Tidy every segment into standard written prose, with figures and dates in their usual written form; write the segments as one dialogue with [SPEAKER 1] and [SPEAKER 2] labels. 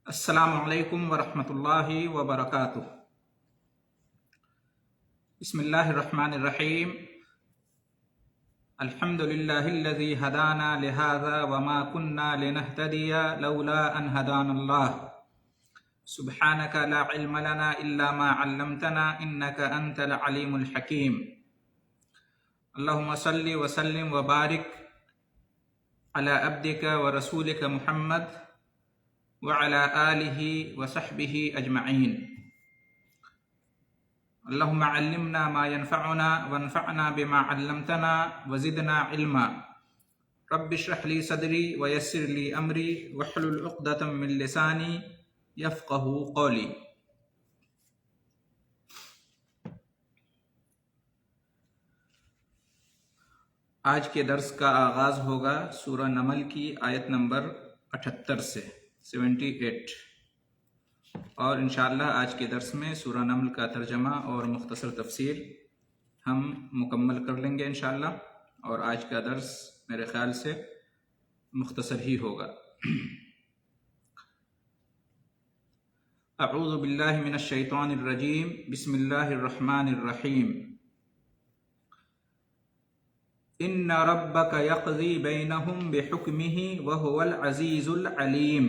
[SPEAKER 1] السلام علیکم ورحمۃ اللہ وبرکاتہ۔ بسم اللہ الرحمن الرحیم۔ الحمد للہ الذی ہدانا لہذا وما كنا لنہتدی لولا ان ہدانا اللہ۔ سبحانک لا علم لنا الا ما علمتنا انک انت العلیم الحکیم۔ اللہم صل وسلم وبارک علی عبدک ورسولک محمد وعلى آلہ وصحبہ اجمعین۔ اللہم علمنا ما ينفعنا وانفعنا بما علمتنا وزدنا علما۔ رب اشرح لی صدری ویسر لی امری واحلل عقدۃ من لسانی یفقہوا قولی۔ آج کے درس کا آغاز ہوگا سورہ نمل کی آیت نمبر 78 سے 78، اور انشاءاللہ آج کے درس میں سورہ نمل کا ترجمہ اور مختصر تفسیر ہم مکمل کر لیں گے انشاءاللہ، اور آج کا درس میرے خیال سے مختصر ہی ہوگا۔ اعوذ باللہ من الشیطان الرجیم، بسم اللہ الرحمن الرحیم۔ ان ربک یقضی بینہم بحکمہ وہو العزیز العلیم۔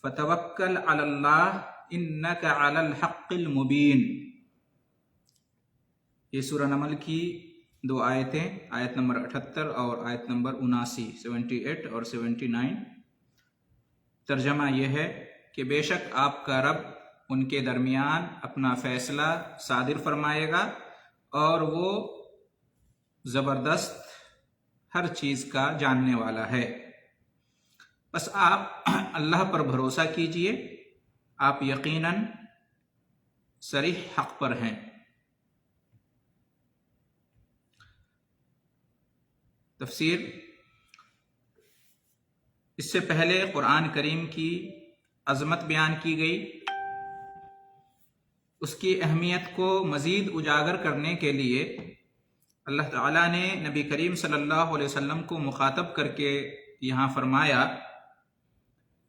[SPEAKER 1] فتوکل علی اللہ انک علی الحق المبین۔ یہ سورہ نمل کی دو آیتیں، آیت نمبر 78 اور آیت نمبر 79، 78 اور 79۔ ترجمہ یہ ہے کہ بے شک آپ کا رب ان کے درمیان اپنا فیصلہ صادر فرمائے گا، اور وہ زبردست ہر چیز کا جاننے والا ہے۔ بس آپ اللہ پر بھروسہ کیجئے، آپ یقیناً صریح حق پر ہیں۔ تفسیر۔ اس سے پہلے قرآن کریم کی عظمت بیان کی گئی، اس کی اہمیت کو مزید اجاگر کرنے کے لیے اللہ تعالیٰ نے نبی کریم صلی اللہ علیہ وسلم کو مخاطب کر کے یہاں فرمایا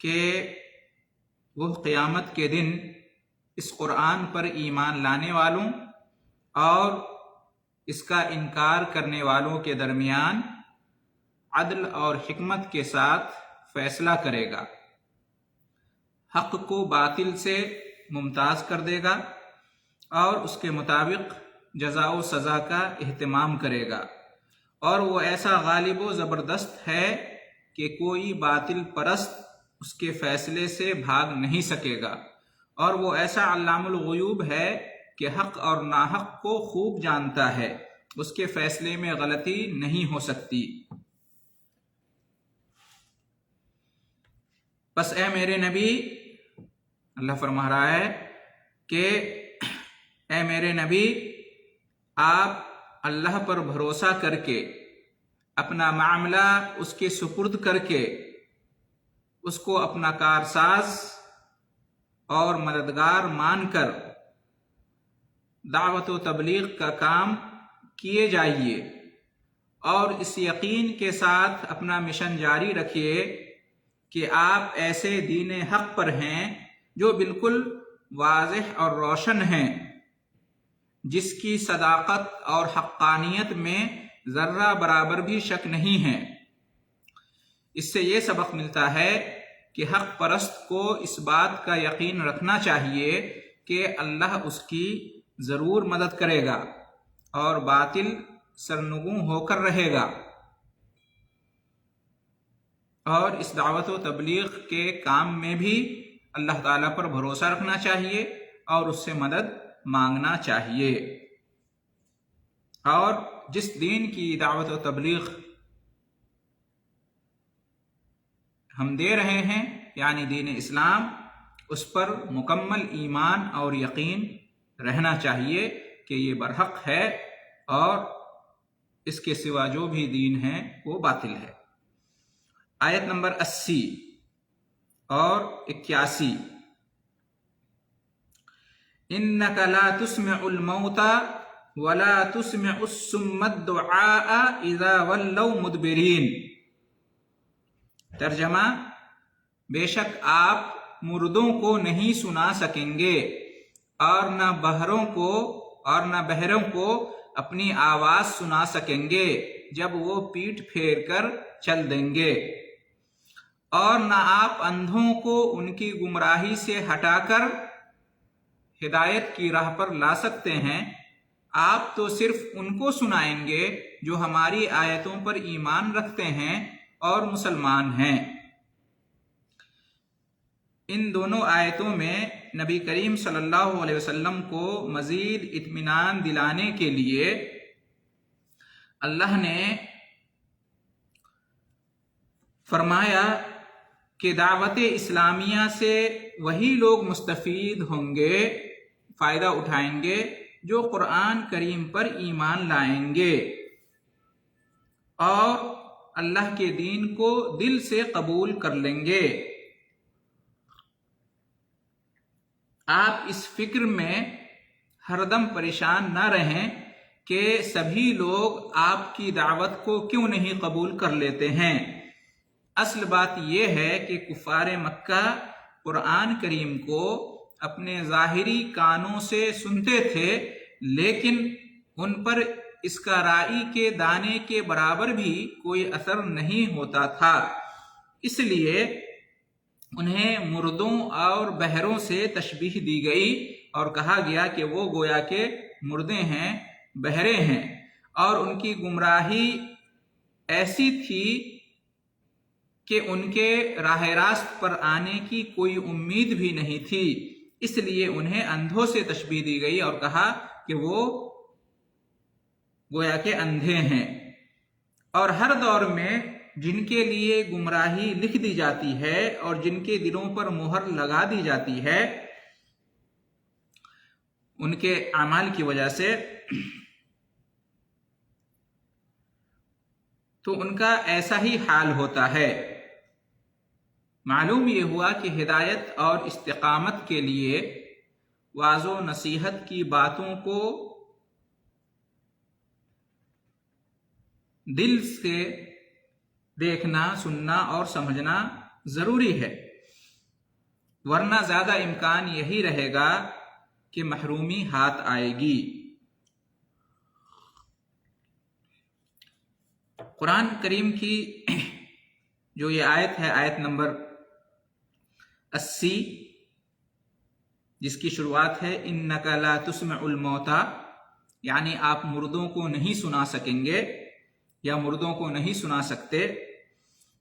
[SPEAKER 1] کہ وہ قیامت کے دن اس قرآن پر ایمان لانے والوں اور اس کا انکار کرنے والوں کے درمیان عدل اور حکمت کے ساتھ فیصلہ کرے گا، حق کو باطل سے ممتاز کر دے گا، اور اس کے مطابق جزا و سزا کا اہتمام کرے گا، اور وہ ایسا غالب و زبردست ہے کہ کوئی باطل پرست اس کے فیصلے سے بھاگ نہیں سکے گا، اور وہ ایسا علام الغیوب ہے کہ حق اور ناحق کو خوب جانتا ہے، اس کے فیصلے میں غلطی نہیں ہو سکتی۔ بس اے میرے نبی، اللہ فرما رہا ہے کہ اے میرے نبی، آپ اللہ پر بھروسہ کر کے اپنا معاملہ اس کے سپرد کر کے اس کو اپنا کارساز اور مددگار مان کر دعوت و تبلیغ کا کام کیے جائیے، اور اس یقین کے ساتھ اپنا مشن جاری رکھیے کہ آپ ایسے دین حق پر ہیں جو بالکل واضح اور روشن ہیں، جس کی صداقت اور حقانیت میں ذرہ برابر بھی شک نہیں ہے۔ اس سے یہ سبق ملتا ہے کہ حق پرست کو اس بات کا یقین رکھنا چاہیے کہ اللہ اس کی ضرور مدد کرے گا، اور باطل سرنگوں ہو کر رہے گا، اور اس دعوت و تبلیغ کے کام میں بھی اللہ تعالیٰ پر بھروسہ رکھنا چاہیے اور اس سے مدد مانگنا چاہیے۔ اور جس دین کی دعوت و تبلیغ ہم دے رہے ہیں، یعنی دین اسلام، اس پر مکمل ایمان اور یقین رہنا چاہیے کہ یہ برحق ہے، اور اس کے سوا جو بھی دین ہے وہ باطل ہے۔ آیت نمبر 80 اور 81۔ انک لا تسمع الموتى ولا تسمع الصم الدعاء اذا ولوا مدبرین۔ ترجمہ: بے شک آپ مردوں کو نہیں سنا سکیں گے اور نہ بہروں کو اپنی آواز سنا سکیں گے جب وہ پیٹھ پھیر کر چل دیں گے، اور نہ آپ اندھوں کو ان کی گمراہی سے ہٹا کر ہدایت کی راہ پر لا سکتے ہیں۔ آپ تو صرف ان کو سنائیں گے جو ہماری آیتوں پر ایمان رکھتے ہیں اور مسلمان ہیں۔ ان دونوں آیتوں میں نبی کریم صلی اللہ علیہ وسلم کو مزید اطمینان دلانے کے لیے اللہ نے فرمایا کہ دعوت اسلامیہ سے وہی لوگ مستفید ہوں گے، فائدہ اٹھائیں گے جو قرآن کریم پر ایمان لائیں گے اور اللہ کے دین کو دل سے قبول کر لیں گے۔ آپ اس فکر میں ہر دم پریشان نہ رہیں کہ سبھی لوگ آپ کی دعوت کو کیوں نہیں قبول کر لیتے ہیں۔ اصل بات یہ ہے کہ کفار مکہ قرآن کریم کو اپنے ظاہری کانوں سے سنتے تھے، لیکن ان پر اس کا رائی کے دانے کے برابر بھی کوئی اثر نہیں ہوتا تھا۔ اس لیے انہیں مردوں اور بہروں سے تشبیہ دی گئی اور کہا گیا کہ وہ گویا کہ مردے ہیں، بہرے ہیں، اور ان کی گمراہی ایسی تھی کہ ان کے راہ راست پر آنے کی کوئی امید بھی نہیں تھی، اس لیے انہیں اندھوں سے تشبیہ دی گئی اور کہا کہ وہ گویا کہ اندھے ہیں۔ اور ہر دور میں جن کے لیے گمراہی لکھ دی جاتی ہے اور جن کے دلوں پر مہر لگا دی جاتی ہے، ان کے اعمال کی وجہ سے، تو ان کا ایسا ہی حال ہوتا ہے۔ معلوم یہ ہوا کہ ہدایت اور استقامت کے لیے واعظ و نصیحت کی باتوں کو دل سے دیکھنا، سننا اور سمجھنا ضروری ہے، ورنہ زیادہ امکان یہی رہے گا کہ محرومی ہاتھ آئے گی۔ قرآن کریم کی جو یہ آیت ہے، آیت نمبر 80، جس کی شروعات ہے اِنَّكَ لَا تُسْمِعُ الْمَوْتَى، یعنی آپ مردوں کو نہیں سنا سکیں گے یا مردوں کو نہیں سنا سکتے۔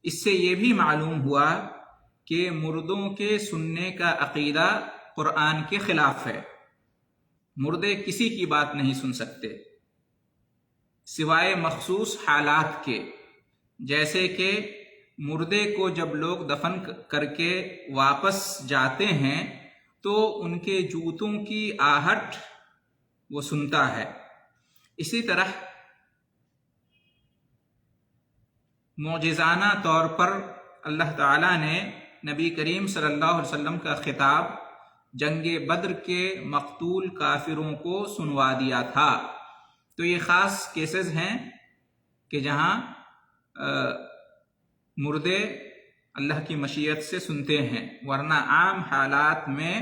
[SPEAKER 1] اس سے یہ بھی معلوم ہوا کہ مردوں کے سننے کا عقیدہ قرآن کے خلاف ہے۔ مردے کسی کی بات نہیں سن سکتے سوائے مخصوص حالات کے، جیسے کہ مردے کو جب لوگ دفن کر کے واپس جاتے ہیں تو ان کے جوتوں کی آہٹ وہ سنتا ہے۔ اسی طرح معجزانہ طور پر اللہ تعالیٰ نے نبی کریم صلی اللہ علیہ وسلم کا خطاب جنگ بدر کے مقتول کافروں کو سنوا دیا تھا۔ تو یہ خاص کیسز ہیں کہ جہاں مردے اللہ کی مشیت سے سنتے ہیں، ورنہ عام حالات میں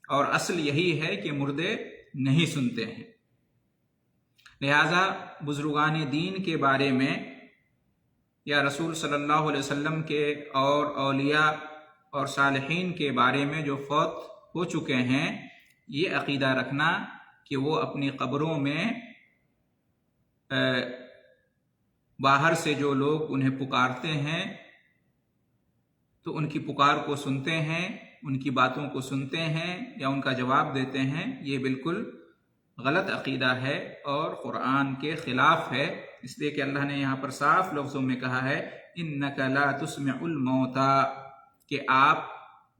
[SPEAKER 1] اور اصل یہی ہے کہ مردے نہیں سنتے ہیں۔ لہذا بزرگان دین کے بارے میں یا رسول صلی اللہ علیہ وسلم کے اور اولیاء اور صالحین کے بارے میں جو فوت ہو چکے ہیں، یہ عقیدہ رکھنا کہ وہ اپنی قبروں میں باہر سے جو لوگ انہیں پکارتے ہیں تو ان کی پکار کو سنتے ہیں، ان کی باتوں کو سنتے ہیں یا ان کا جواب دیتے ہیں، یہ بالکل غلط عقیدہ ہے اور قرآن کے خلاف ہے۔ اس لیے کہ اللہ نے یہاں پر صاف لفظوں میں کہا ہے اِنَّكَ لَا تُسْمِعُ الْمَوْتَى، کہ آپ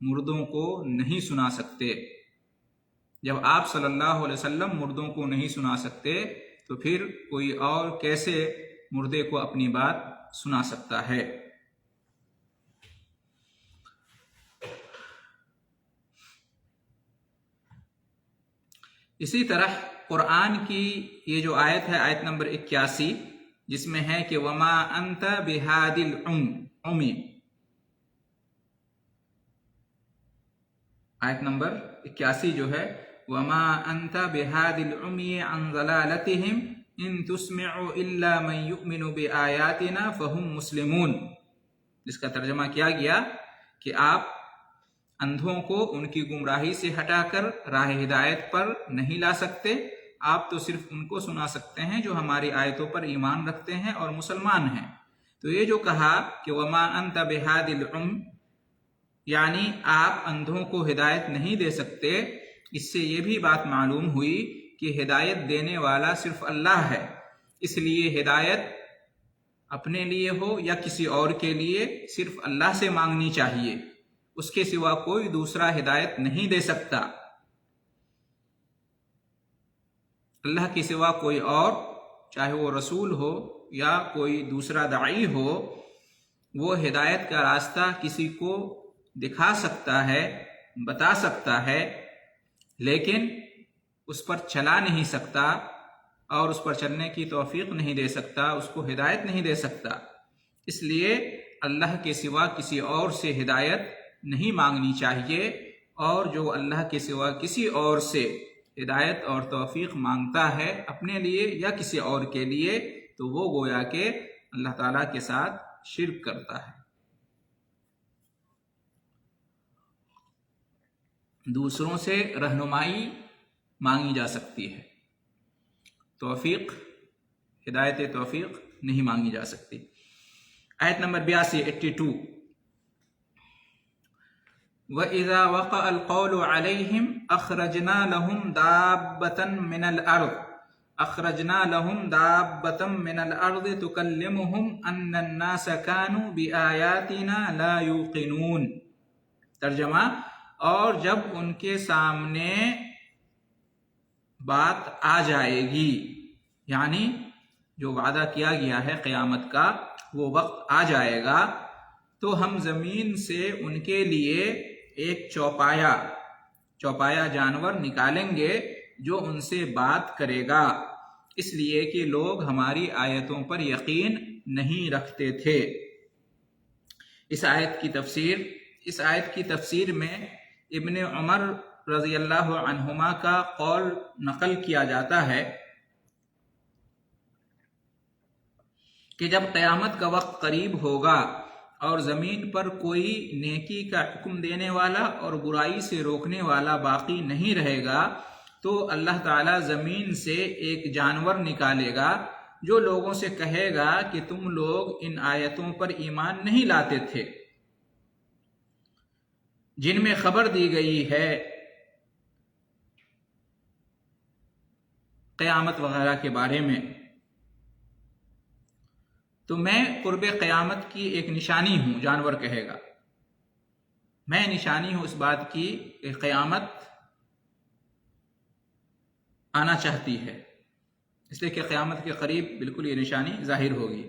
[SPEAKER 1] مردوں کو نہیں سنا سکتے۔ جب آپ صلی اللہ علیہ وسلم مردوں کو نہیں سنا سکتے تو پھر کوئی اور کیسے مردے کو اپنی بات سنا سکتا ہے؟ اسی طرح قرآن کی یہ جو آیت ہے، آیت نمبر 81، جس میں ہے کہ وَمَا أَنْتَ بِهَادِ الْعُمْيِ، آیت نمبر 81 جو ہے وَمَا أَنْتَ بِهَادِ الْعُمْيِ عَنْ ضَلَالَتِهِمْ إِن تُسْمِعُ إِلَّا مَن يُؤْمِنُ بِآيَاتِنَا فَهُمْ مُسْلِمُونَ، جس کا ترجمہ کیا گیا کہ آپ اندھوں کو ان کی گمراہی سے ہٹا کر راہ ہدایت پر نہیں لا سکتے، آپ تو صرف ان کو سنا سکتے ہیں جو ہماری آیتوں پر ایمان رکھتے ہیں اور مسلمان ہیں۔ تو یہ جو کہا کہ وَمَا أَنْتَ بِهَادِ الْعُمْيِ، یعنی آپ اندھوں کو ہدایت نہیں دے سکتے، اس سے یہ بھی بات معلوم ہوئی کہ ہدایت دینے والا صرف اللہ ہے، اس لیے ہدایت اپنے لیے ہو یا کسی اور کے لیے صرف اللہ سے مانگنی چاہیے، اس کے سوا کوئی دوسرا ہدایت نہیں دے سکتا۔ اللہ کے سوا کوئی اور، چاہے وہ رسول ہو یا کوئی دوسرا داعی ہو، وہ ہدایت کا راستہ کسی کو دکھا سکتا ہے، بتا سکتا ہے، لیکن اس پر چلا نہیں سکتا اور اس پر چلنے کی توفیق نہیں دے سکتا، اس کو ہدایت نہیں دے سکتا۔ اس لیے اللہ کے سوا کسی اور سے ہدایت نہیں مانگنی چاہیے، اور جو اللہ کے سوا کسی اور سے ہدایت اور توفیق مانگتا ہے اپنے لیے یا کسی اور کے لیے، تو وہ گویا کہ اللہ تعالیٰ کے ساتھ شرک کرتا ہے۔ دوسروں سے رہنمائی مانگی جا سکتی ہے، توفیق، ہدایت توفیق نہیں مانگی جا سکتی۔ آیت نمبر 82 وَإِذَا وَقَعَ الْقَوْلُ عَلَيْهِمْ أَخْرَجْنَا لَهُمْ دَابَّةً مِّنَ الْأَرْضِ تُكَلِّمُهُمْ أَنَّ النَّاسَ كَانُوا بِآيَاتِنَا لَا يُوقِنُونَ۔ ترجمہ، اور جب ان کے سامنے بات آ جائے گی، یعنی جو وعدہ کیا گیا ہے قیامت کا وہ وقت آ جائے گا، تو ہم زمین سے ان کے لیے ایک چوپایا جانور نکالیں گے جو ان سے بات کرے گا، اس لیے کہ لوگ ہماری آیتوں پر یقین نہیں رکھتے تھے۔ اس آیت کی تفسیر میں ابن عمر رضی اللہ عنہما کا قول نقل کیا جاتا ہے کہ جب قیامت کا وقت قریب ہوگا اور زمین پر کوئی نیکی کا حکم دینے والا اور برائی سے روکنے والا باقی نہیں رہے گا، تو اللہ تعالیٰ زمین سے ایک جانور نکالے گا جو لوگوں سے کہے گا کہ تم لوگ ان آیتوں پر ایمان نہیں لاتے تھے جن میں خبر دی گئی ہے قیامت وغیرہ کے بارے میں، تو میں قرب قیامت کی ایک نشانی ہوں، جانور کہے گا، میں نشانی ہوں اس بات کی کہ قیامت آنا چاہتی ہے، اس لیے کہ قیامت کے قریب بالکل یہ نشانی ظاہر ہوگی۔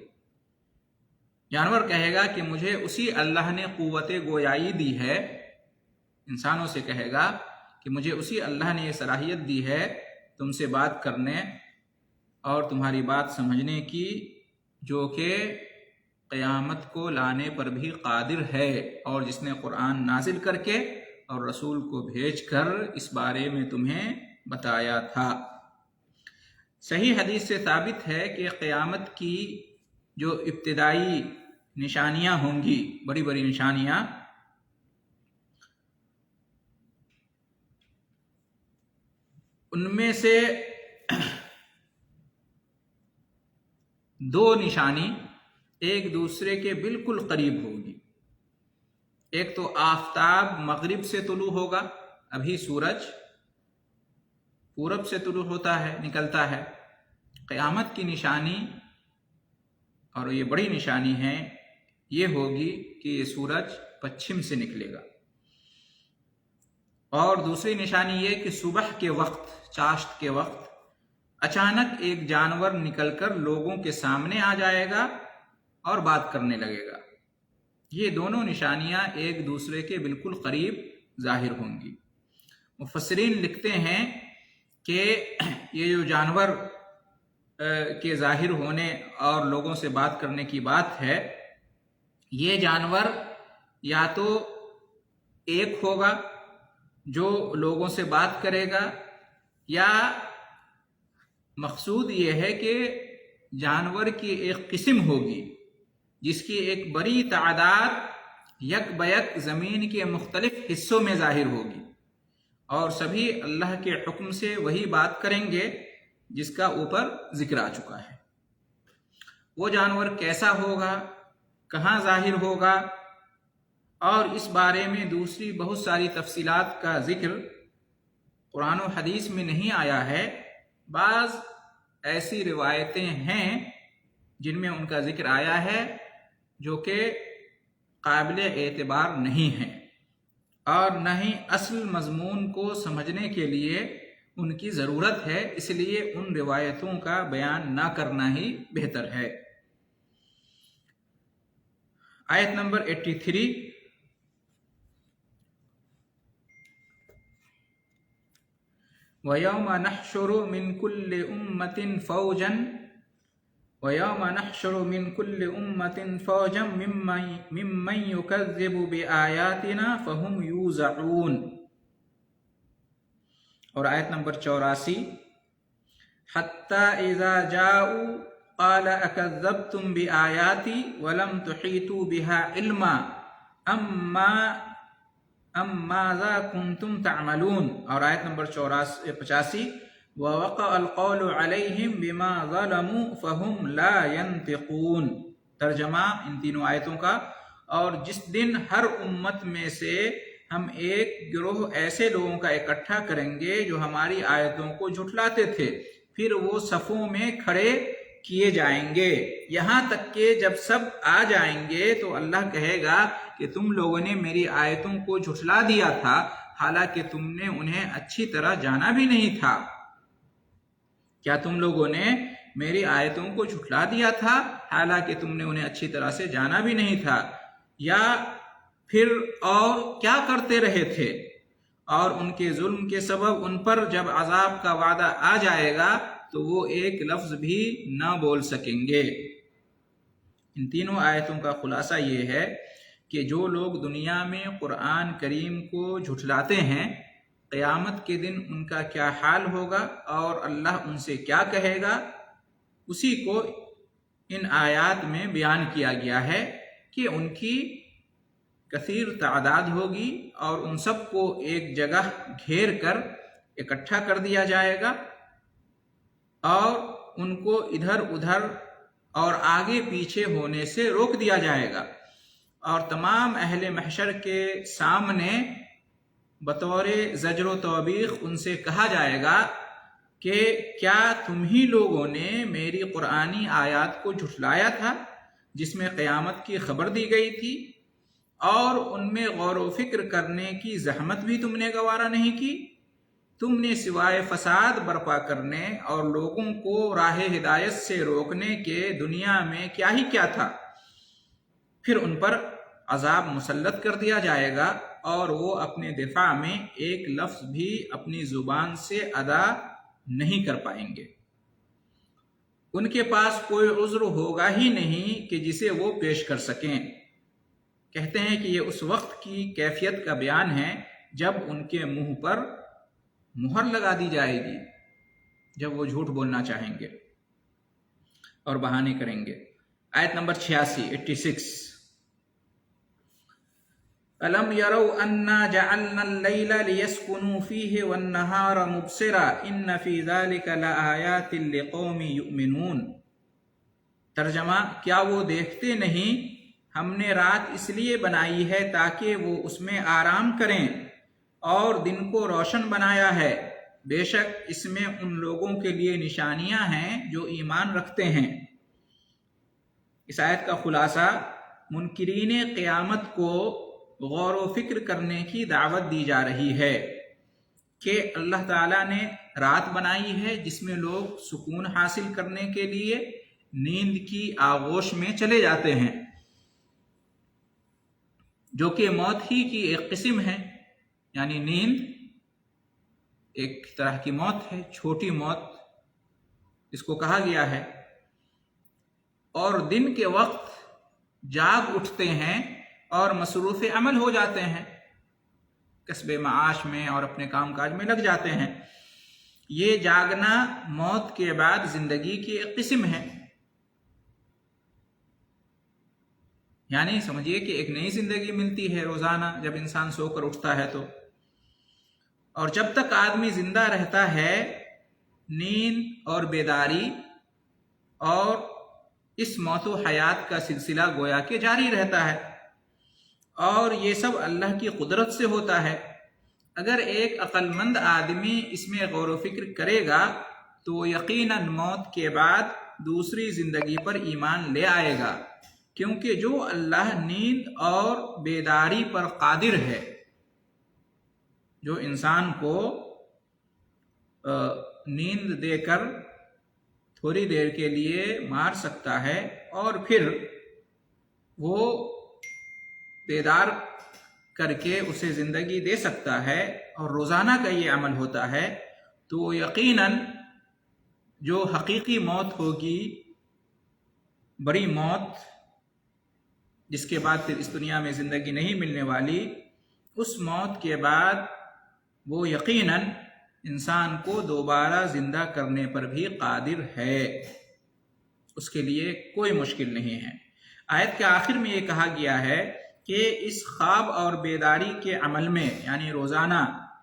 [SPEAKER 1] جانور کہے گا کہ مجھے اسی اللہ نے قوت گویائی دی ہے، انسانوں سے کہے گا کہ مجھے اسی اللہ نے یہ صلاحیت دی ہے تم سے بات کرنے اور تمہاری بات سمجھنے کی، جو کہ قیامت کو لانے پر بھی قادر ہے، اور جس نے قرآن نازل کر کے اور رسول کو بھیج کر اس بارے میں تمہیں بتایا تھا۔ صحیح حدیث سے ثابت ہے کہ قیامت کی جو ابتدائی نشانیاں ہوں گی، بڑی بڑی نشانیاں، ان میں سے دو نشانی ایک دوسرے کے بالکل قریب ہوگی۔ ایک تو آفتاب مغرب سے طلوع ہوگا، ابھی سورج پورب سے طلوع ہوتا ہے، نکلتا ہے۔ قیامت کی نشانی، اور یہ بڑی نشانی ہے، یہ ہوگی کہ یہ سورج پچھم سے نکلے گا۔ اور دوسری نشانی یہ کہ صبح کے وقت، چاشت کے وقت، اچانک ایک جانور نکل کر لوگوں کے سامنے آ جائے گا اور بات کرنے لگے گا۔ یہ دونوں نشانیاں ایک دوسرے کے بالکل قریب ظاہر ہوں گی۔ مفسرین لکھتے ہیں کہ یہ جو جانور کے ظاہر ہونے اور لوگوں سے بات کرنے کی بات ہے، یہ جانور یا تو ایک ہوگا جو لوگوں سے بات کرے گا، یا مقصود یہ ہے کہ جانور کی ایک قسم ہوگی جس کی ایک بڑی تعداد یک بیک زمین کے مختلف حصوں میں ظاہر ہوگی، اور سبھی اللہ کے حکم سے وہی بات کریں گے جس کا اوپر ذکر آ چکا ہے۔ وہ جانور کیسا ہوگا، کہاں ظاہر ہوگا، اور اس بارے میں دوسری بہت ساری تفصیلات کا ذکر قرآن و حدیث میں نہیں آیا ہے۔ بعض ایسی روایتیں ہیں جن میں ان کا ذکر آیا ہے جو کہ قابل اعتبار نہیں ہیں، اور نہ ہی اصل مضمون کو سمجھنے کے لیے ان کی ضرورت ہے، اس لیے ان روایتوں کا بیان نہ کرنا ہی بہتر ہے۔ آیت نمبر 83، وَيَوْمَ نَحْشُرُ مِنْ كُلِّ أُمَّةٍ فَوْجًا وَيَوْمَ نَحْشُرُ مِنْ كُلِّ أُمَّةٍ فَوْجًا مِمَّنْ يُكَذِّبُ بِآيَاتِنَا فَهُمْ يُوزَعُونَ۔ اور آیت نمبر 84، حَتَّى إِذَا جَاءُوا قَالَ أَكَذَّبْتُمْ بِآيَاتِي وَلَمْ تُحِيطُوا بِهَا عِلْمًا أَمْ مَاذَا كُنْتُمْ تَعْمَلُونَ۔ اور آیت نمبر 85، وَوَقَعَ الْقَوْلُ عَلَيْهِمْ بِمَا ظَلَمُوا فَهُمْ لَا يَنْطِقُونَ۔ ترجمہ ان تینوں آیتوں کا، اور جس دن ہر امت میں سے ہم ایک گروہ ایسے لوگوں کا اکٹھا کریں گے جو ہماری آیتوں کو جھٹلاتے تھے، پھر وہ صفوں میں کھڑے کیے جائیں گے، یہاں تک کہ جب سب آ جائیں گے تو اللہ کہے گا کہ تم لوگوں نے میری آیتوں کو جھٹلا دیا تھا، حالانکہ تم نے انہیں اچھی طرح جانا بھی نہیں تھا۔ کیا تم لوگوں نے میری آیتوں کو جھٹلا دیا تھا حالانکہ تم نے انہیں اچھی طرح سے جانا بھی نہیں تھا؟ یا پھر اور کیا کرتے رہے تھے؟ اور ان کے ظلم کے سبب ان پر جب عذاب کا وعدہ آ جائے گا تو وہ ایک لفظ بھی نہ بول سکیں گے۔ ان تینوں آیتوں کا خلاصہ یہ ہے کہ جو لوگ دنیا میں قرآن کریم کو جھٹلاتے ہیں، قیامت کے دن ان کا کیا حال ہوگا اور اللہ ان سے کیا کہے گا، اسی کو ان آیات میں بیان کیا گیا ہے کہ ان کی کثیر تعداد ہوگی اور ان سب کو ایک جگہ گھیر کر اکٹھا کر دیا جائے گا، اور ان کو ادھر ادھر اور آگے پیچھے ہونے سے روک دیا جائے گا، اور تمام اہل محشر کے سامنے بطور زجر و توبیخ ان سے کہا جائے گا کہ کیا تم ہی لوگوں نے میری قرآنی آیات کو جھٹلایا تھا جس میں قیامت کی خبر دی گئی تھی، اور ان میں غور و فکر کرنے کی زحمت بھی تم نے گوارا نہیں کی؟ تم نے سوائے فساد برپا کرنے اور لوگوں کو راہ ہدایت سے روکنے کے دنیا میں کیا ہی کیا تھا؟ پھر ان پر عذاب مسلط کر دیا جائے گا اور وہ اپنے دفاع میں ایک لفظ بھی اپنی زبان سے ادا نہیں کر پائیں گے۔ ان کے پاس کوئی عذر ہوگا ہی نہیں کہ جسے وہ پیش کر سکیں۔ کہتے ہیں کہ یہ اس وقت کی کیفیت کا بیان ہے جب ان کے منہ پر مہر لگا دی جائے گی، جب وہ جھوٹ بولنا چاہیں گے اور بہانے کریں گے۔ آیت نمبر 86، أَلَمْ يَرَوْا أَنَّا جَعَلْنَا اللَّيْلَ لِيَسْكُنُوا فِيهِ وَالنَّهَارَ مُبْصِرًا إِنَّ فِي ذَلِكَ لَآيَاتٍ لِقَوْمٍ يُؤْمِنُونَ۔ ترجمہ، کیا وہ دیکھتے نہیں ہم نے رات اس لیے بنائی ہے تاکہ وہ اس میں آرام کریں، اور دن کو روشن بنایا ہے، بے شک اس میں ان لوگوں کے لیے نشانیاں ہیں جو ایمان رکھتے ہیں۔ اس آیت کا خلاصہ منکرین قیامت کو غور و فکر کرنے کی دعوت دی جا رہی ہے کہ اللہ تعالیٰ نے رات بنائی ہے جس میں لوگ سکون حاصل کرنے کے لیے نیند کی آغوش میں چلے جاتے ہیں، جو کہ موت ہی کی ایک قسم ہے، یعنی نیند ایک طرح کی موت ہے، چھوٹی موت اس کو کہا گیا ہے، اور دن کے وقت جاگ اٹھتے ہیں اور مصروف عمل ہو جاتے ہیں۔ کسب معاش میں اور اپنے کام کاج میں لگ جاتے ہیں۔ یہ جاگنا موت کے بعد زندگی کی ایک قسم ہے، یعنی سمجھیے کہ ایک نئی زندگی ملتی ہے روزانہ جب انسان سو کر اٹھتا ہے تو، اور جب تک آدمی زندہ رہتا ہے نیند اور بیداری اور اس موت و حیات کا سلسلہ گویا کہ جاری رہتا ہے، اور یہ سب اللہ کی قدرت سے ہوتا ہے۔ اگر ایک عقل مند آدمی اس میں غور و فکر کرے گا تو یقیناً موت کے بعد دوسری زندگی پر ایمان لے آئے گا، کیونکہ جو اللہ نیند اور بیداری پر قادر ہے، جو انسان کو نیند دے کر تھوڑی دیر کے لیے مار سکتا ہے اور پھر وہ بیدار کر کے اسے زندگی دے سکتا ہے، اور روزانہ کا یہ عمل ہوتا ہے، تو یقیناً جو حقیقی موت ہوگی، بڑی موت جس کے بعد پھر اس دنیا میں زندگی نہیں ملنے والی، اس موت کے بعد وہ یقیناً انسان کو دوبارہ زندہ کرنے پر بھی قادر ہے، اس کے لیے کوئی مشکل نہیں ہے۔ آیت کے آخر میں یہ کہا گیا ہے کہ اس خواب اور بیداری کے عمل میں، یعنی روزانہ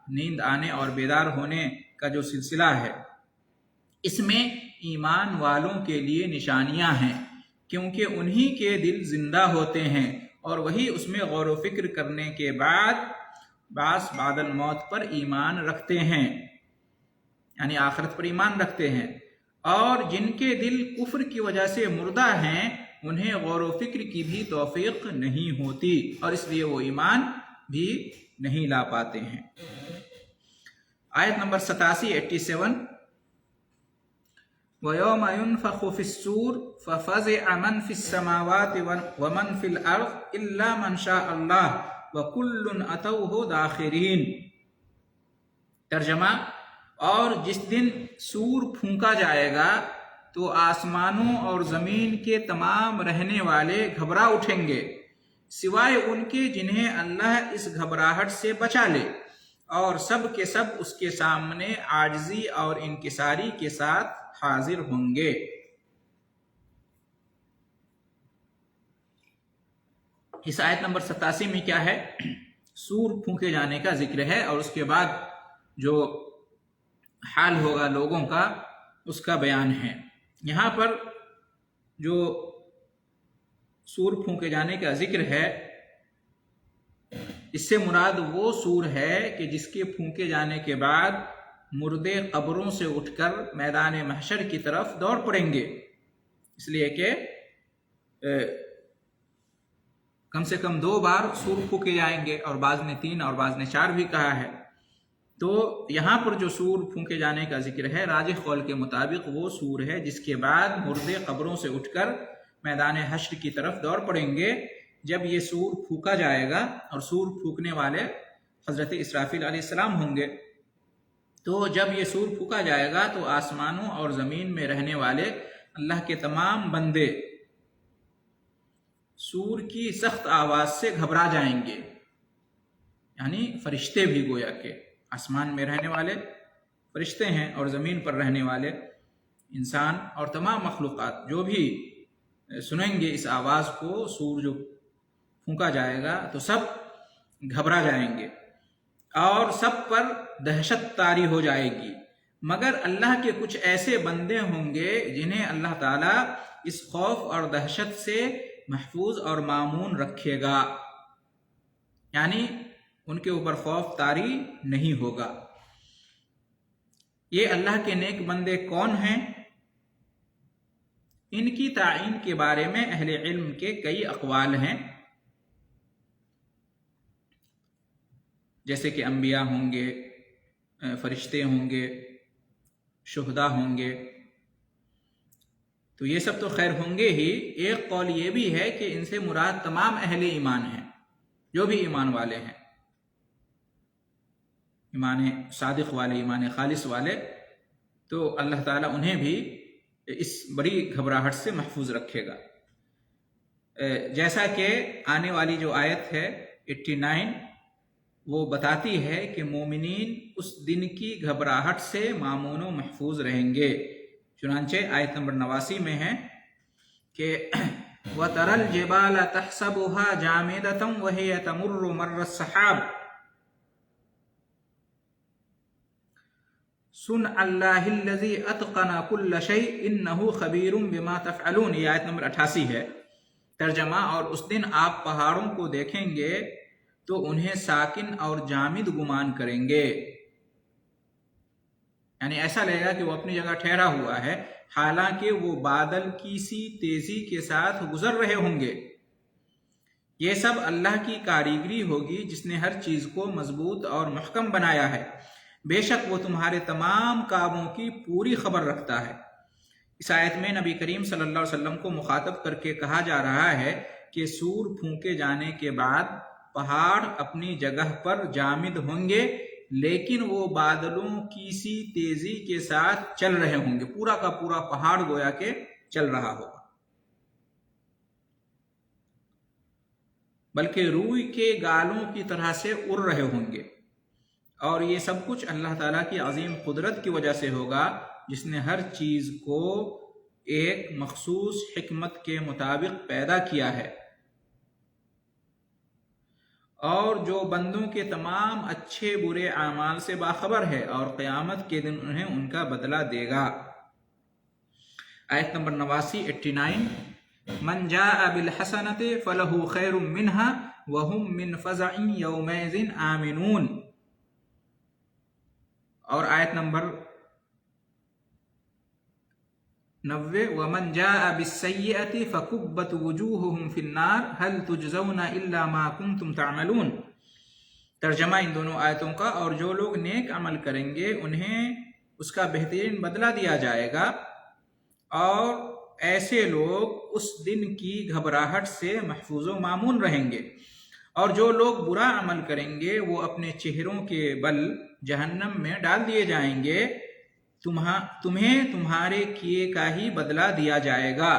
[SPEAKER 1] نیند آنے اور بیدار ہونے کا جو سلسلہ ہے، اس میں ایمان والوں کے لیے نشانیاں ہیں، کیونکہ انہی کے دل زندہ ہوتے ہیں اور وہی اس میں غور و فکر کرنے کے بعد بعد الموت پر ایمان رکھتے ہیں، یعنی آخرت پر ایمان رکھتے ہیں، اور جن کے دل کفر کی وجہ سے مردہ ہیں انہیں غور و فکر کی بھی توفیق نہیں ہوتی، اور اس لیے وہ ایمان بھی نہیں لا پاتے ہیں۔ آیت نمبر 87 وَيَوْمَ يُنْفَخُ فِي الصُّورِ فَفَزِعَ مَنْ فِي السَّمَاوَاتِ وَمَنْ فِي الْأَرْضِ إِلَّا مَنْ شَاءَ اللَّهُ وَكُلٌّ أَتَوْهُ دَاخِرِينَ۔ ترجمہ: اور جس دن سور پھونکا جائے گا تو آسمانوں اور زمین کے تمام رہنے والے گھبرا اٹھیں گے، سوائے ان کے جنہیں اللہ اس گھبراہٹ سے بچا لے، اور سب کے سب اس کے سامنے عاجزی اور انکساری کے ساتھ حاضر ہوں گے۔ اس آیت نمبر 87 میں کیا ہے؟ سور پھونکے جانے کا ذکر ہے، اور اس کے بعد جو حال ہوگا لوگوں کا اس کا بیان ہے۔ یہاں پر جو سور پھونکے جانے کا ذکر ہے، اس سے مراد وہ سور ہے کہ جس کے پھونکے جانے کے بعد مردے قبروں سے اٹھ کر میدان محشر کی طرف دوڑ پڑیں گے، اس لیے کہ کم سے کم 2 بار سور پھونکے جائیں گے، اور بعض نے 3 اور بعض نے 4 بھی کہا ہے۔ تو یہاں پر جو سور پھونکے جانے کا ذکر ہے، راجح قول کے مطابق وہ سور ہے جس کے بعد مردے قبروں سے اٹھ کر میدان حشر کی طرف دوڑ پڑیں گے۔ جب یہ سور پھونکا جائے گا، اور سور پھونکنے والے حضرت اسرافیل علیہ السلام ہوں گے، تو جب یہ سور پھونکا جائے گا تو آسمانوں اور زمین میں رہنے والے اللہ کے تمام بندے سور کی سخت آواز سے گھبرا جائیں گے، یعنی فرشتے بھی، گویا کہ آسمان میں رہنے والے فرشتے ہیں اور زمین پر رہنے والے انسان اور تمام مخلوقات جو بھی سنیں گے اس آواز کو، سور جو پھونکا جائے گا، تو سب گھبرا جائیں گے اور سب پر دہشت طاری ہو جائے گی، مگر اللہ کے کچھ ایسے بندے ہوں گے جنہیں اللہ تعالیٰ اس خوف اور دہشت سے محفوظ اور مامون رکھے گا، یعنی ان کے اوپر خوف طاری نہیں ہوگا۔ یہ اللہ کے نیک بندے کون ہیں؟ ان کی تعین کے بارے میں اہل علم کے کئی اقوال ہیں، جیسے کہ انبیاء ہوں گے، فرشتے ہوں گے، شہداء ہوں گے، تو یہ سب تو خیر ہوں گے ہی۔ ایک قول یہ بھی ہے کہ ان سے مراد تمام اہل ایمان ہیں، جو بھی ایمان والے ہیں، ایمان صادق والے، ایمان خالص والے، تو اللہ تعالیٰ انہیں بھی اس بڑی گھبراہٹ سے محفوظ رکھے گا۔ جیسا کہ آنے والی جو آیت ہے 89، وہ بتاتی ہے کہ مومنین اس دن کی گھبراہٹ سے مامون و محفوظ رہیں گے۔ چنانچہ آیت نمبر 89 میں ہے کہ وَتَرَى الْجِبَالَ تَحْسَبُهَا جَامِدَةً وَهِيَ تَمُرُّ مَرَّ السَّحَابِ صُنْعَ اللَّهِ الَّذِي أَتْقَنَ كُلَّ شَيْءٍ إِنَّهُ خَبِيرٌ بِمَا تَفْعَلُونَ۔ یہ آیت نمبر 88 ہے۔ ترجمہ: اور اس دن آپ پہاڑوں کو دیکھیں گے تو انہیں ساکن اور جامد گمان کریں گے، یعنی ایسا لگے گا کہ وہ اپنی جگہ ٹھہرا ہوا ہے، حالانکہ وہ بادل کی سی تیزی کے ساتھ گزر رہے ہوں گے۔ یہ سب اللہ کی کاریگری ہوگی جس نے ہر چیز کو مضبوط اور محکم بنایا ہے۔ بے شک وہ تمہارے تمام کاموں کی پوری خبر رکھتا ہے۔ اس آیت میں نبی کریم صلی اللہ علیہ وسلم کو مخاطب کر کے کہا جا رہا ہے کہ سور پھونکے جانے کے بعد پہاڑ اپنی جگہ پر جامد ہوں گے، لیکن وہ بادلوں کی سی تیزی کے ساتھ چل رہے ہوں گے، پورا کا پورا پہاڑ گویا کہ چل رہا ہوگا، بلکہ روئی کے گالوں کی طرح سے اڑ رہے ہوں گے۔ اور یہ سب کچھ اللہ تعالیٰ کی عظیم قدرت کی وجہ سے ہوگا، جس نے ہر چیز کو ایک مخصوص حکمت کے مطابق پیدا کیا ہے، اور جو بندوں کے تمام اچھے برے اعمال سے باخبر ہے، اور قیامت کے دن انہیں ان کا بدلہ دے گا۔ آیت نمبر 89 من جاء بالحسنۃ فلہ خیر منہا وہم من فزع یومئذ آمنون۔ اور آیت نمبر 90 ومن جاء بالسیئۃ فکبت وجوہہم فی النار هل تجزون الا ما کنتم تعملون۔ ترجمہ ان دونوں آیتوں کا: اور جو لوگ نیک عمل کریں گے انہیں اس کا بہترین بدلہ دیا جائے گا، اور ایسے لوگ اس دن کی گھبراہٹ سے محفوظ و مامون رہیں گے۔ اور جو لوگ برا عمل کریں گے وہ اپنے چہروں کے بل جہنم میں ڈال دیے جائیں گے، تمہیں تمہارے کیے کا ہی بدلہ دیا جائے گا۔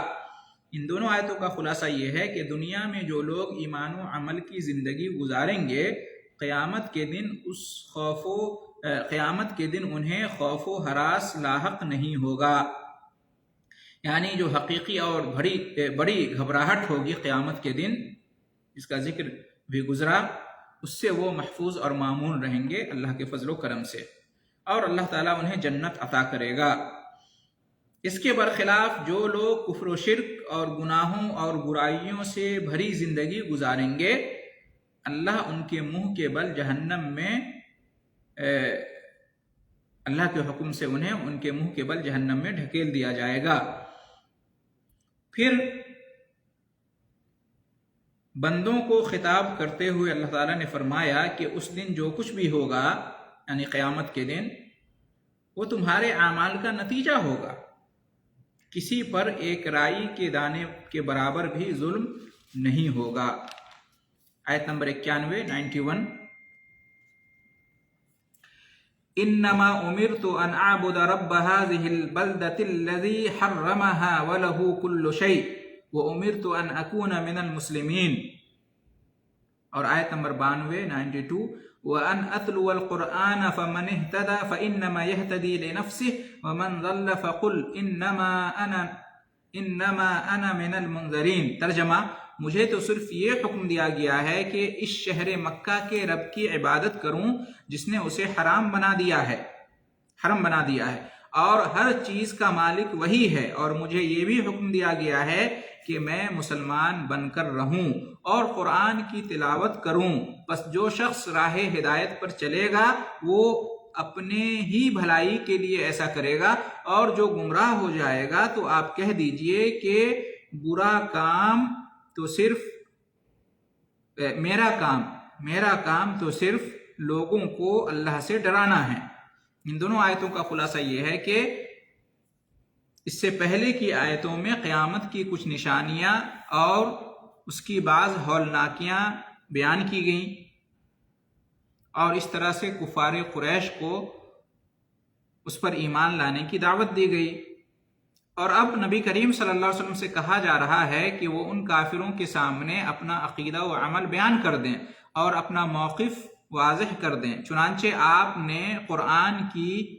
[SPEAKER 1] ان دونوں آیتوں کا خلاصہ یہ ہے کہ دنیا میں جو لوگ ایمان و عمل کی زندگی گزاریں گے، قیامت کے دن انہیں خوف و ہراس لاحق نہیں ہوگا، یعنی جو حقیقی اور بڑی گھبراہٹ ہوگی قیامت کے دن، جس کا ذکر بھی گزرا، اس سے وہ محفوظ اور مامون رہیں گے اللہ کے فضل و کرم سے، اور اللہ تعالیٰ انہیں جنت عطا کرے گا۔ اس کے برخلاف جو لوگ کفر و شرک اور گناہوں اور برائیوں سے بھری زندگی گزاریں گے، اللہ ان کے منہ کے بل جہنم میں اللہ کے حکم سے انہیں ان کے منہ کے بل جہنم میں ڈھکیل دیا جائے گا۔ پھر بندوں کو خطاب کرتے ہوئے اللہ تعالیٰ نے فرمایا کہ اس دن جو کچھ بھی ہوگا، یعنی قیامت کے دن، وہ تمہارے اعمال کا نتیجہ ہوگا، کسی پر ایک رائی کے دانے کے برابر بھی ظلم نہیں ہوگا۔ آیت نمبر 91 انما امرت ان اعبد رب هذه البلدة الذي حرمها وله كل شيء وامرت ان اكون من المسلمين۔ اور آیت نمبر 92 وان اتلو القرآن فمن اهتدى فانما يهتدي لنفسه ومن ضل فقل انما انا من المنذرين۔ ترجمہ: مجھے تو صرف یہ حکم دیا گیا ہے کہ اس شہر مکہ کے رب کی عبادت کروں جس نے اسے حرم بنا دیا ہے، اور ہر چیز کا مالک وہی ہے، اور مجھے یہ بھی حکم دیا گیا ہے کہ میں مسلمان بن کر رہوں اور قرآن کی تلاوت کروں۔ پس جو شخص راہ ہدایت پر چلے گا وہ اپنے ہی بھلائی کے لیے ایسا کرے گا، اور جو گمراہ ہو جائے گا تو آپ کہہ دیجئے کہ برا کام تو صرف میرا کام تو صرف لوگوں کو اللہ سے ڈرانا ہے۔ ان دونوں آیتوں کا خلاصہ یہ ہے کہ اس سے پہلے کی آیتوں میں قیامت کی کچھ نشانیاں اور اس کی بعض ہولناکیاں بیان کی گئیں، اور اس طرح سے کفار قریش کو اس پر ایمان لانے کی دعوت دی گئی۔ اور اب نبی کریم صلی اللہ علیہ وسلم سے کہا جا رہا ہے کہ وہ ان کافروں کے سامنے اپنا عقیدہ و عمل بیان کر دیں اور اپنا موقف واضح کر دیں۔ چنانچہ آپ نے قرآن کی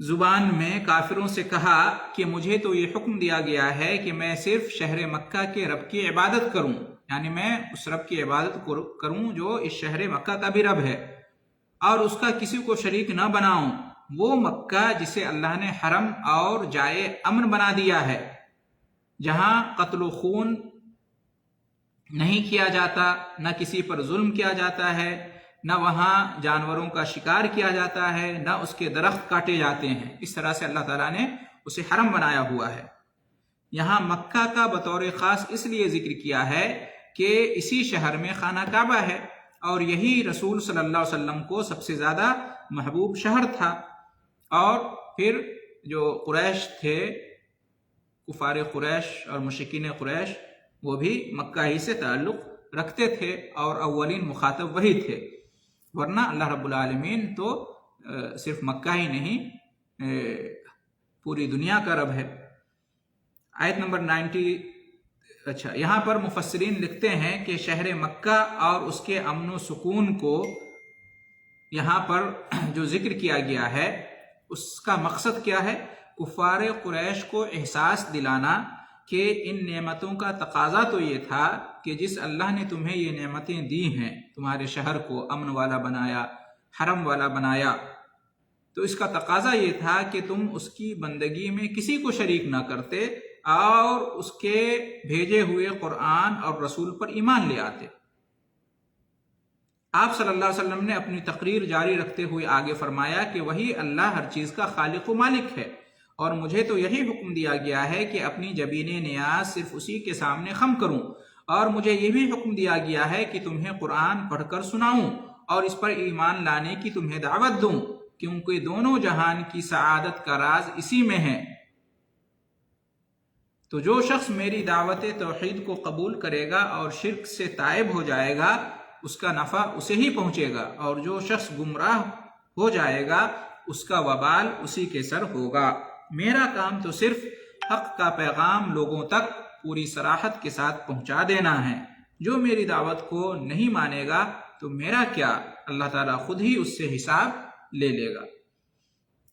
[SPEAKER 1] زبان میں کافروں سے کہا کہ مجھے تو یہ حکم دیا گیا ہے کہ میں صرف شہر مکہ کے رب کی عبادت کروں، یعنی میں اس رب کی عبادت کروں جو اس شہر مکہ کا بھی رب ہے، اور اس کا کسی کو شریک نہ بناؤں، وہ مکہ جسے اللہ نے حرم اور جائے امن بنا دیا ہے، جہاں قتل و خون نہیں کیا جاتا، نہ کسی پر ظلم کیا جاتا ہے، نہ وہاں جانوروں کا شکار کیا جاتا ہے، نہ اس کے درخت کاٹے جاتے ہیں۔ اس طرح سے اللہ تعالیٰ نے اسے حرم بنایا ہوا ہے۔ یہاں مکہ کا بطور خاص اس لیے ذکر کیا ہے کہ اسی شہر میں خانہ کعبہ ہے، اور یہی رسول صلی اللہ علیہ وسلم کو سب سے زیادہ محبوب شہر تھا، اور پھر جو قریش تھے، کفار قریش اور مشرکین قریش، وہ بھی مکہ ہی سے تعلق رکھتے تھے، اور اولین مخاطب وہی تھے، ورنہ اللہ رب العالمین تو صرف مکہ ہی نہیں پوری دنیا کا رب ہے۔ آیت نمبر 90۔ یہاں پر مفسرین لکھتے ہیں کہ شہر مکہ اور اس کے امن و سکون کو یہاں پر جو ذکر کیا گیا ہے اس کا مقصد کیا ہے؟ کفار قریش کو احساس دلانا کہ ان نعمتوں کا تقاضا تو یہ تھا کہ جس اللہ نے تمہیں یہ نعمتیں دی ہیں، تمہارے شہر کو امن والا بنایا، حرم والا بنایا، تو اس کا تقاضا یہ تھا کہ تم اس کی بندگی میں کسی کو شریک نہ کرتے اور اس کے بھیجے ہوئے قرآن اور رسول پر ایمان لے آتے۔ آپ صلی اللہ علیہ وسلم نے اپنی تقریر جاری رکھتے ہوئے آگے فرمایا کہ وہی اللہ ہر چیز کا خالق و مالک ہے، اور مجھے تو یہی حکم دیا گیا ہے کہ اپنی جبین نیاز صرف اسی کے سامنے خم کروں، اور مجھے یہ بھی حکم دیا گیا ہے کہ تمہیں قرآن پڑھ کر سناؤں اور اس پر ایمان لانے کی تمہیں دعوت دوں، کیونکہ دونوں جہان کی سعادت کا راز اسی میں ہے۔ تو جو شخص میری دعوت توحید کو قبول کرے گا اور شرک سے تائب ہو جائے گا، اس کا نفع اسے ہی پہنچے گا، اور جو شخص گمراہ ہو جائے گا اس کا وبال اسی کے سر ہوگا۔ میرا کام تو صرف حق کا پیغام لوگوں تک پوری صراحت کے ساتھ پہنچا دینا ہے۔ جو میری دعوت کو نہیں مانے گا تو میرا کیا، اللہ تعالیٰ خود ہی اس سے حساب لے لے گا۔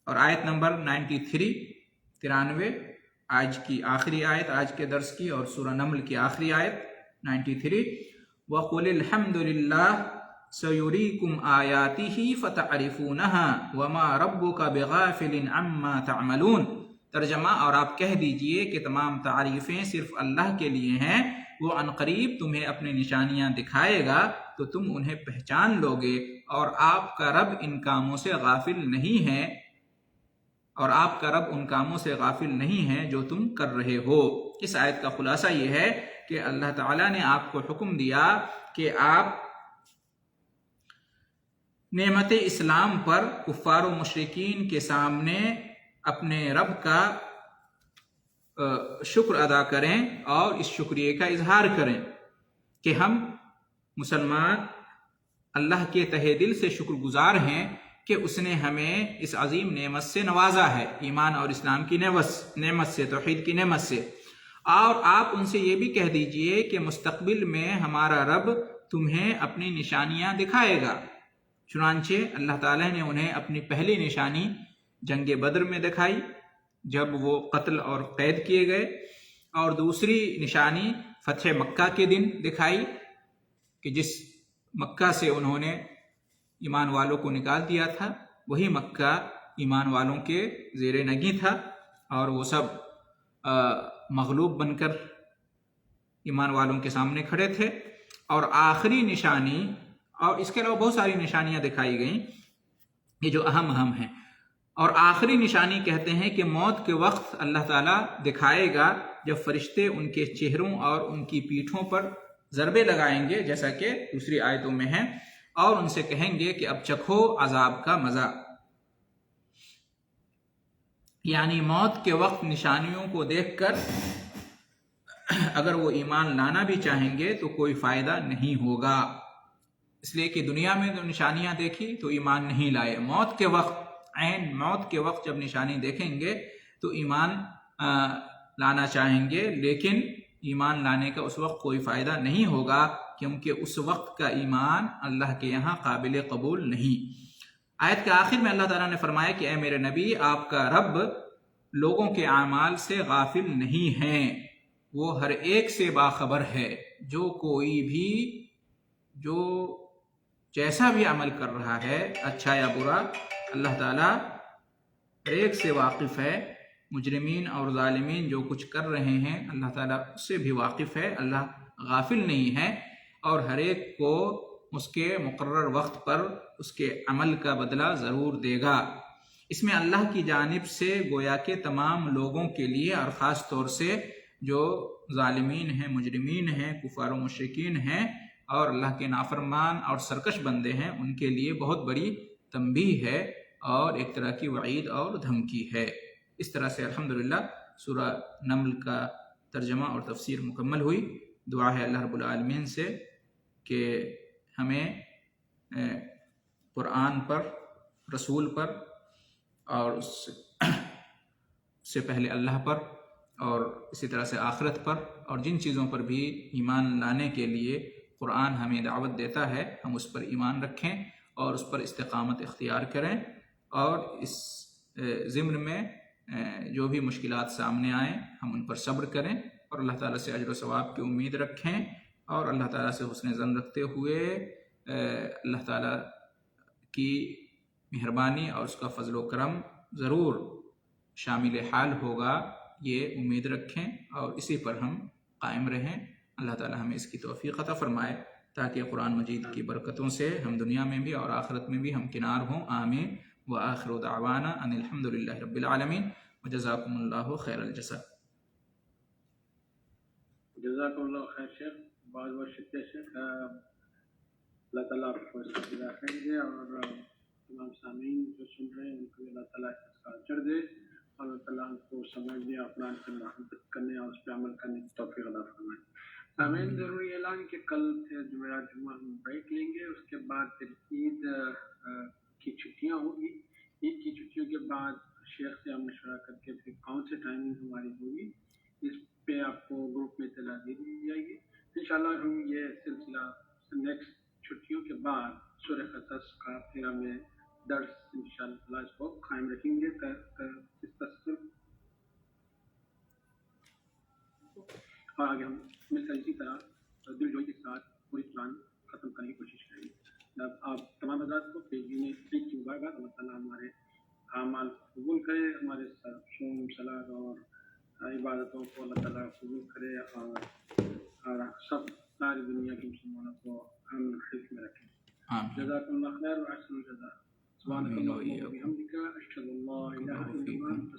[SPEAKER 1] اور آیت نمبر 93 آج کی آخری آیت، آج کے درس کی، اور سورہ نمل کی آخری آیت 93۔ وَقُلِ الْحَمْدُ لِلَّهِ سَيُرِيكُمْ آيَاتِهِ فَتَعْرِفُونَهَا وَمَا رَبُّكَ بِغَافِلٍ عَمَّا تَعْمَلُونَ۔ ترجمہ، اور آپ کہہ دیجئے کہ تمام تعریفیں صرف اللہ کے لیے ہیں، وہ عنقریب تمہیں اپنی نشانیاں دکھائے گا تو تم انہیں پہچان لوگے، اور آپ کا رب ان کاموں سے غافل نہیں ہے، اور آپ کا رب ان کاموں سے غافل نہیں ہے جو تم کر رہے ہو۔ اس آیت کا خلاصہ یہ ہے کہ اللہ تعالیٰ نے آپ کو حکم دیا کہ آپ نعمت اسلام پر کفار و مشرکین کے سامنے اپنے رب کا شکر ادا کریں اور اس شکریہ کا اظہار کریں کہ ہم مسلمان اللہ کے تہہ دل سے شکر گزار ہیں کہ اس نے ہمیں اس عظیم نعمت سے نوازا ہے، ایمان اور اسلام کی نعمت سے، توحید کی نعمت سے۔ اور آپ ان سے یہ بھی کہہ دیجئے کہ مستقبل میں ہمارا رب تمہیں اپنی نشانیاں دکھائے گا۔ چنانچہ اللہ تعالیٰ نے انہیں اپنی پہلی نشانی جنگ بدر میں دکھائی جب وہ قتل اور قید کیے گئے، اور دوسری نشانی فتح مکہ کے دن دکھائی کہ جس مکہ سے انہوں نے ایمان والوں کو نکال دیا تھا، وہی مکہ ایمان والوں کے زیر نگیں تھا، اور وہ سب مغلوب بن کر ایمان والوں کے سامنے کھڑے تھے۔ اور آخری نشانی، اور اس کے علاوہ بہت ساری نشانیاں دکھائی گئیں یہ جو اہم ہیں، اور آخری نشانی کہتے ہیں کہ موت کے وقت اللہ تعالیٰ دکھائے گا جب فرشتے ان کے چہروں اور ان کی پیٹھوں پر ضربے لگائیں گے، جیسا کہ دوسری آیتوں میں ہے، اور ان سے کہیں گے کہ اب چکھو عذاب کا مزہ۔ یعنی موت کے وقت نشانیوں کو دیکھ کر اگر وہ ایمان لانا بھی چاہیں گے تو کوئی فائدہ نہیں ہوگا، اس لیے کہ دنیا میں جو نشانیاں دیکھی تو ایمان نہیں لائے، موت کے وقت، عین موت کے وقت جب نشانی دیکھیں گے تو ایمان لانا چاہیں گے، لیکن ایمان لانے کا اس وقت کوئی فائدہ نہیں ہوگا، کیونکہ اس وقت کا ایمان اللہ کے یہاں قابل قبول نہیں۔ آیت کے آخر میں اللہ تعالیٰ نے فرمایا کہ اے میرے نبی، آپ کا رب لوگوں کے اعمال سے غافل نہیں ہیں، وہ ہر ایک سے باخبر ہے۔ جو کوئی بھی جو جیسا بھی عمل کر رہا ہے، اچھا یا برا، اللہ تعالیٰ ہر ایک سے واقف ہے۔ مجرمین اور ظالمین جو کچھ کر رہے ہیں، اللہ تعالیٰ اس سے بھی واقف ہے، اللہ غافل نہیں ہے، اور ہر ایک کو اس کے مقرر وقت پر اس کے عمل کا بدلہ ضرور دے گا۔ اس میں اللہ کی جانب سے گویا کہ تمام لوگوں کے لیے، اور خاص طور سے جو ظالمین ہیں، مجرمین ہیں، کفار و مشرکین ہیں، اور اللہ کے نافرمان اور سرکش بندے ہیں، ان کے لیے بہت بڑی تنبیہ ہے اور ایک طرح کی وعید اور دھمکی ہے۔ اس طرح سے الحمدللہ سورہ نمل کا ترجمہ اور تفسیر مکمل ہوئی۔ دعا ہے اللہ رب العالمین سے کہ ہمیں قرآن پر، رسول پر، اور اس سے پہلے اللہ پر، اور اسی طرح سے آخرت پر، اور جن چیزوں پر بھی ایمان لانے کے لیے قرآن ہمیں دعوت دیتا ہے، ہم اس پر ایمان رکھیں اور اس پر استقامت اختیار کریں، اور اس ضمن میں جو بھی مشکلات سامنے آئیں ہم ان پر صبر کریں، اور اللہ تعالیٰ سے اجر و ثواب کی امید رکھیں، اور اللہ تعالیٰ سے حسن ظن رکھتے ہوئے اللہ تعالیٰ کی مہربانی اور اس کا فضل و کرم ضرور شامل حال ہوگا، یہ امید رکھیں اور اسی پر ہم قائم رہیں۔ اللہ تعالیٰ ہمیں اس کی توفیق عطا فرمائے تاکہ قرآن مجید کی برکتوں سے ہم دنیا میں بھی اور آخرت میں بھی ہمکنار ہوں۔ آمین۔ وآخر دعوانا ان الحمد للہ رب العالمین، وجزاکم اللہ خیر الجزاء۔
[SPEAKER 2] جزاک اللہ خیر شیخ، بہت بہت شکریہ شیخ۔ اللہ تعالیٰ آپ کو خیر دے، اور تمام سامعین جو سن رہے ہیں ان کو اللہ تعالیٰ اس کا اجر دے، اور اللہ تعالیٰ ان کو سمجھنے اور قرآن سے محبت کرنے اور اس پہ عمل کرنے کی توفیق عطا فرمائے۔ سامعین، ضروری اعلان کہ کل پھر جمعرات جمعہ ہم بریک لیں گے، اس کے بعد پھر عید کی چھٹیاں ہوگی۔ عید کی چھٹیوں کے بعد شیخ سے ہم مشورہ کر کے پھر کون سے ٹائمنگ ہماری ہوگی اس پہ آپ کو گروپ میں اطلاع دے دی جائے گی۔ انشاءاللہ ہم یہ سلسلہ نیکسٹ چھٹیوں کے بعد سورہ قصص کا پھر ہمیں درس انشاءاللہ اس کو قائم رکھیں گے اس تسلسل، اور آگے ہم اسی طرح دل جوئی کے ساتھ پوری قرآن ختم کرنے کی کوشش کریں گے۔ آپ تمام حضرات کو پیشگی عید کی مبارکباد۔ اللہ تعالیٰ ہمارے اعمال قبول کرے، ہمارے صوم صلات اور عبادتوں کو اللہ تعالیٰ قبول کرے، اور سب ساری دنیا کے مسلمانوں کو امن حفظ میں رکھے۔ جزاک اللہ خیر و احسن الجزاء۔ سبحانک اللہم و بحمدک، اشہد ان لا الہ الا انت